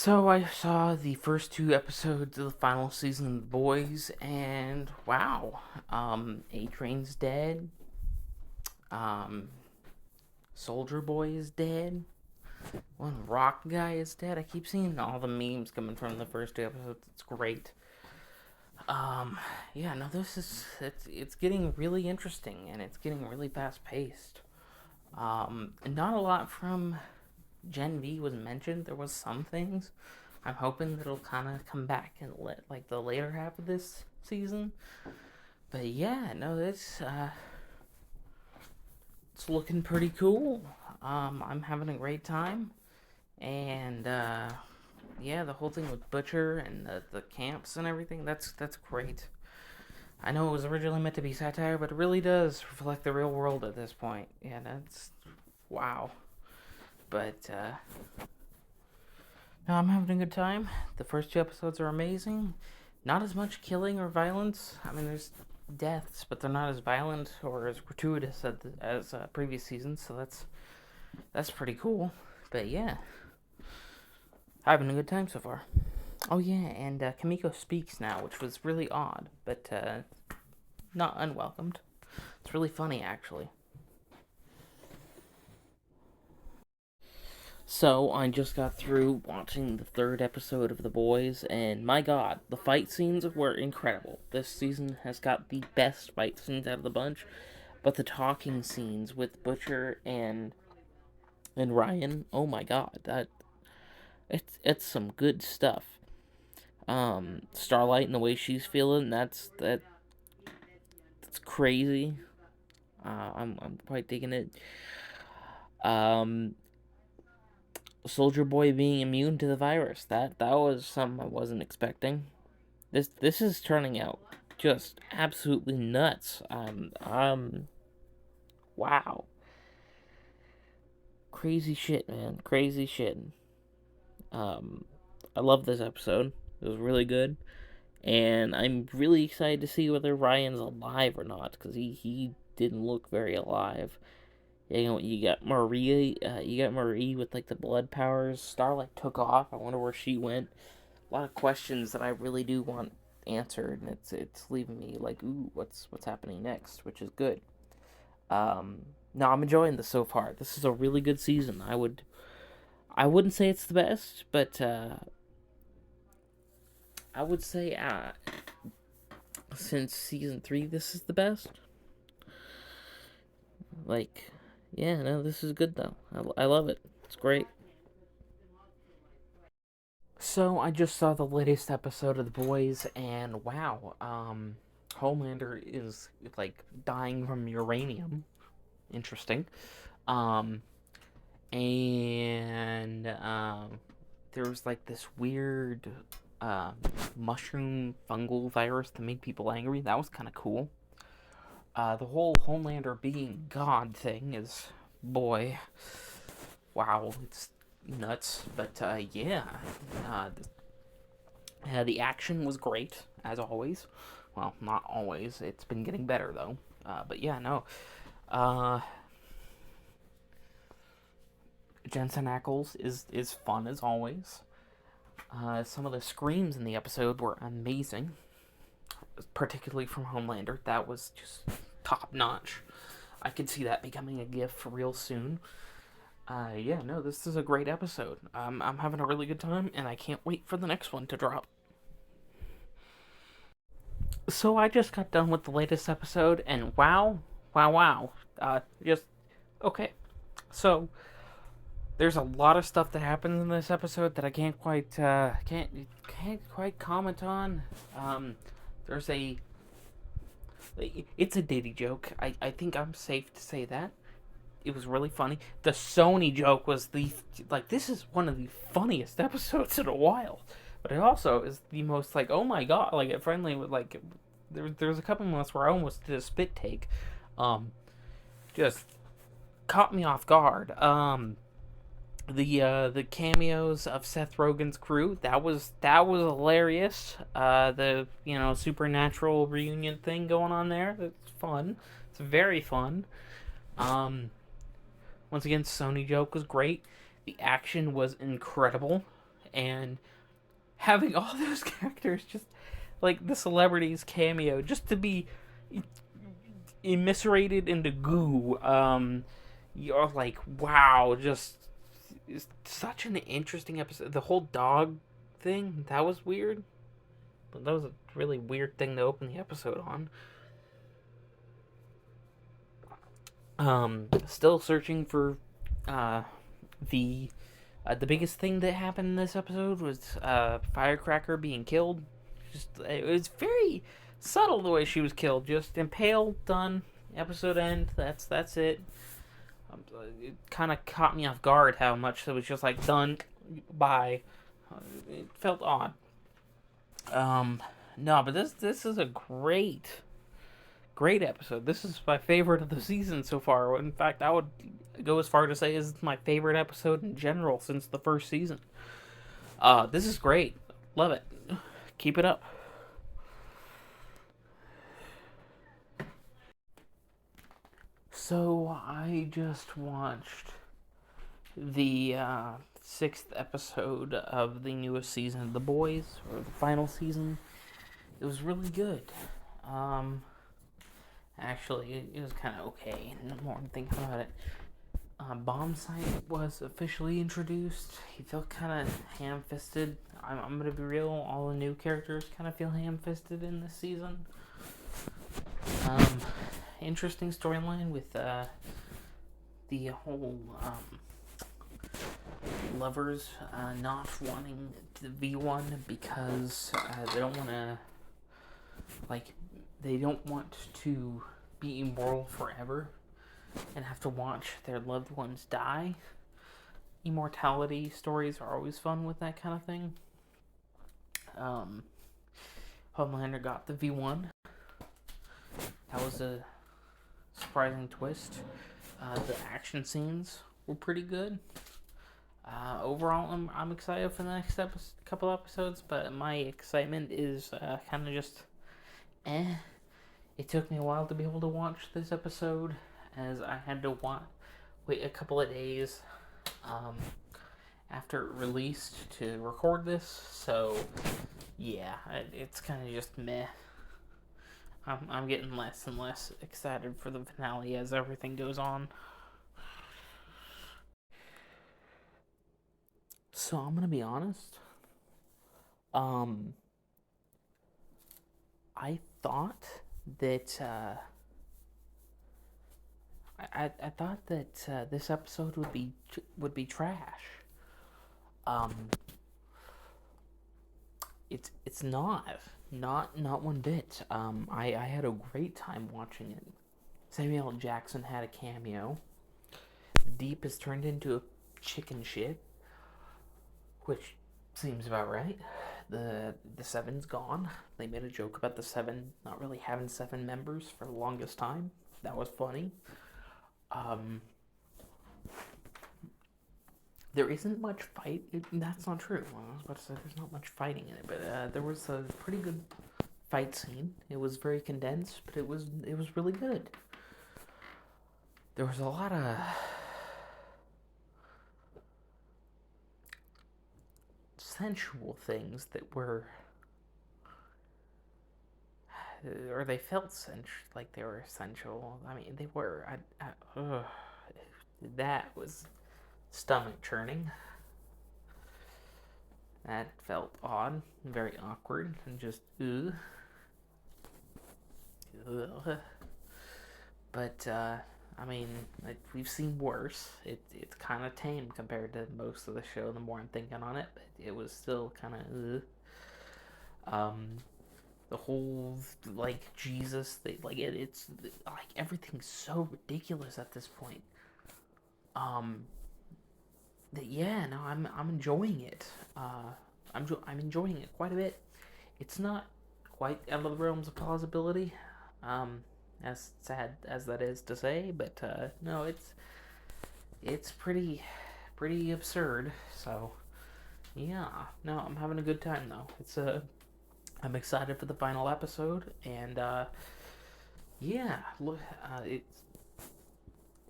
So I saw the first two episodes of the final season of The Boys, and wow, A-Train's dead. Um, Soldier Boy is dead. One Rock guy is dead. I keep seeing all the memes coming from the first two episodes. It's great. Um, yeah, no, this is it's getting really interesting and it's getting really fast paced. Not a lot from Gen V was mentioned. There was some things. I'm hoping that it'll kind of come back in like the later half of this season. But yeah, no, it's looking pretty cool. I'm having a great time, and yeah, the whole thing with Butcher and the camps and everything. That's great. I know it was originally meant to be satire, but it really does reflect the real world at this point. Yeah, that's wow. But no, I'm having a good time. The first two episodes are amazing. Not as much killing or violence. I mean, there's deaths, but they're not as violent or as gratuitous as previous seasons. So that's pretty cool. But yeah, having a good time so far. Oh yeah, and Kamiko speaks now, which was really odd, but not unwelcomed. It's really funny actually. So I just got through watching the third episode of The Boys, and my God, the fight scenes were incredible. This season has got the best fight scenes out of the bunch, but the talking scenes with Butcher and Ryan, oh my God, that it's some good stuff. Starlight and the way she's feeling, that's crazy. I'm quite digging it. Um, Soldier Boy being immune to the virus, that was something I wasn't expecting. This is turning out just absolutely nuts. Wow, crazy shit, man, crazy shit. Um, I love this episode. It was really good, and I'm really excited to see whether Ryan's alive or not because he didn't look very alive. You know, you got Marie with like the blood powers. Starlight took off. I wonder where she went. A lot of questions that I really do want answered, and it's leaving me like, ooh, what's happening next, which is good. No, I'm enjoying this so far. This is a really good season. I wouldn't say it's the best, but I would say since season three, this is the best. Like, yeah, no, this is good though. I love it. It's great. So I just saw the latest episode of The Boys, and wow, Homelander is like dying from uranium. Interesting. Um, and there was like this weird mushroom fungal virus that made people angry. That was kind of cool. The whole Homelander being God thing is, boy, wow, it's nuts. But yeah, uh, the action was great as always. Well, not always. It's been getting better though. But yeah, no. Uh, Jensen Ackles is fun as always. Some of the screams in the episode were amazing, particularly from Homelander. That was just top notch. I could see that becoming a GIF for real soon. Yeah, no, this is a great episode. I'm having a really good time, and I can't wait for the next one to drop. So I just got done with the latest episode, and wow, wow, wow. Just okay. So there's a lot of stuff that happens in this episode that I can't quite comment on. There's a it's a Diddy joke. I think I'm safe to say that. It was really funny. The Sony joke was the like this is one of the funniest episodes in a while, but it also is the most like oh my god like it friendly with like there's a couple months where I almost did a spit take, um, just caught me off guard. The cameos of Seth Rogen's crew that was hilarious. The supernatural reunion thing going on there. It's fun. It's very fun. Um, Once again, Sony joke was great. The action was incredible. and having all those characters, just like the celebrities cameo, just to be eviscerated into goo. You're like, wow, just it's such an interesting episode. The whole dog thing, that was weird. But that was a really weird thing to open the episode on. Still searching for the the biggest thing that happened in this episode was Firecracker being killed. Just it was very subtle the way she was killed. Just impaled, done. Episode end. That's it. It kind of caught me off guard how much it was just like done. Bye. It felt odd. No, but this is a great episode. This is my favorite of the season so far. In fact, I would go as far to say it's my favorite episode in general since the first season. This is great. Love it. Keep it up. So I just watched the sixth episode of the newest season of The Boys, or the final season. It was really good. Actually, it was kind of okay. The more I'm thinking about it, Bombsight was officially introduced. He felt kind of ham-fisted. I'm gonna be real. All the new characters kind of feel ham-fisted in this season. Interesting storyline with the whole lovers not wanting the V1 because they don't want to, like, they don't want to be immortal forever and have to watch their loved ones die. Immortality stories are always fun with that kind of thing. Homelander got the V1. That was a surprising twist. The action scenes were pretty good. Overall, I'm excited for the next couple episodes, but my excitement is kind of just It took me a while to be able to watch this episode, as I had to wait a couple of days after it released to record this. So yeah, it's kind of just meh. I'm getting less and less excited for the finale as everything goes on. So I'm gonna be honest. I thought that I thought that this episode would be trash. Um, it's not one bit. I had a great time watching it. Samuel L. Jackson had a cameo. The Deep is turned into a chicken shit, which seems about right. The Seven's gone. They made a joke about the Seven not really having seven members for the longest time. That was funny. There isn't much fight. That's not true. I was about to say there's not much fighting in it, but there was a pretty good fight scene. It was very condensed, but it was really good. There was a lot of sensual things that were, or they felt like they were sensual. I mean, they were. That was stomach churning. That felt odd, very awkward, and just ugh. But I mean, we've seen worse. It's kind of tame compared to most of the show. The more I'm thinking on it, but it was still kind of the whole like Jesus thing, like it's like everything's so ridiculous at this point. That yeah, no, I'm enjoying it. I'm enjoying it quite a bit. It's not quite out of the realms of plausibility. As sad as that is to say, but no, it's pretty absurd. So yeah, no, I'm having a good time though. I'm excited for the final episode, and yeah, look, it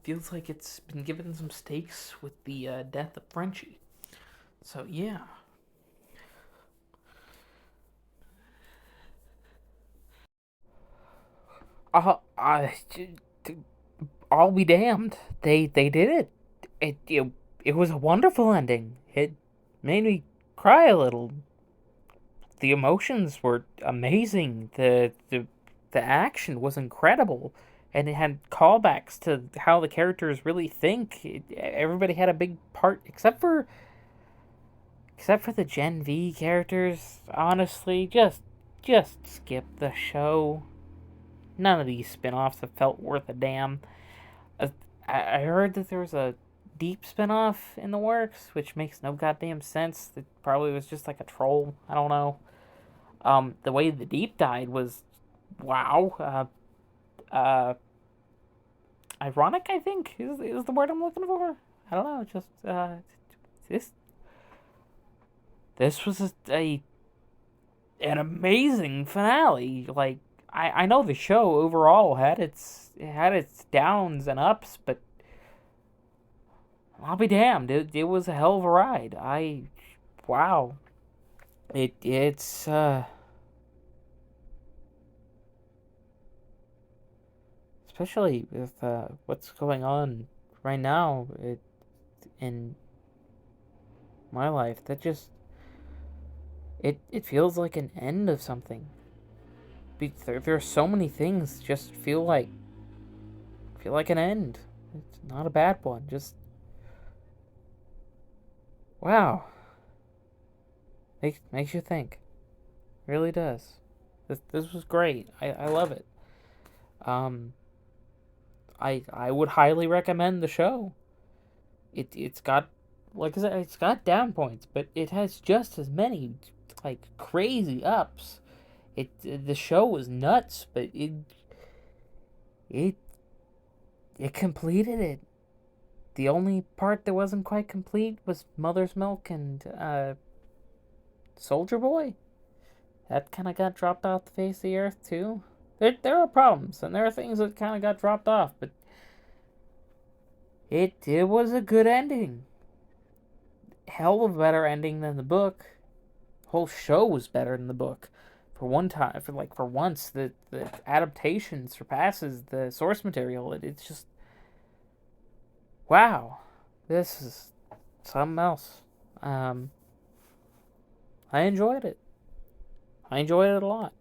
feels like it's been given some stakes with the death of Frenchie. So yeah, I'll be damned. They did it. It was a wonderful ending. It made me cry a little. The emotions were amazing. The action was incredible, and it had callbacks to how the characters really think. Everybody had a big part, except for the Gen V characters. Honestly, just skip the show. None of these spin-offs have felt worth a damn. Uh, I heard that there was a deep spin-off in the works, which makes no goddamn sense. It probably was just like a troll. I don't know. The way the deep died was wow. Ironic, I think, is the word I'm looking for. I don't know. Just this this was an amazing finale. Like I know the show overall had its downs and ups, but I'll be damned. It was a hell of a ride. Wow. It's especially with what's going on right now in my life. That just it feels like an end of something. There are so many things just feel like an end. It's not a bad one. Just wow, makes you think. Really does. This was great. I love it. Um, I would highly recommend the show. It's got, like I said, it's got down points, but it has just as many like crazy ups. The show was nuts, but it it completed it. The only part that wasn't quite complete was Mother's Milk and Soldier Boy. That kind of got dropped off the face of the earth too. There are problems and there are things that kind of got dropped off, but it was a good ending. Hell of a better ending than the book. The whole show was better than the book. For one time, for once, the adaptation surpasses the source material. It's just wow. This is something else. Um, I enjoyed it. I enjoyed it a lot.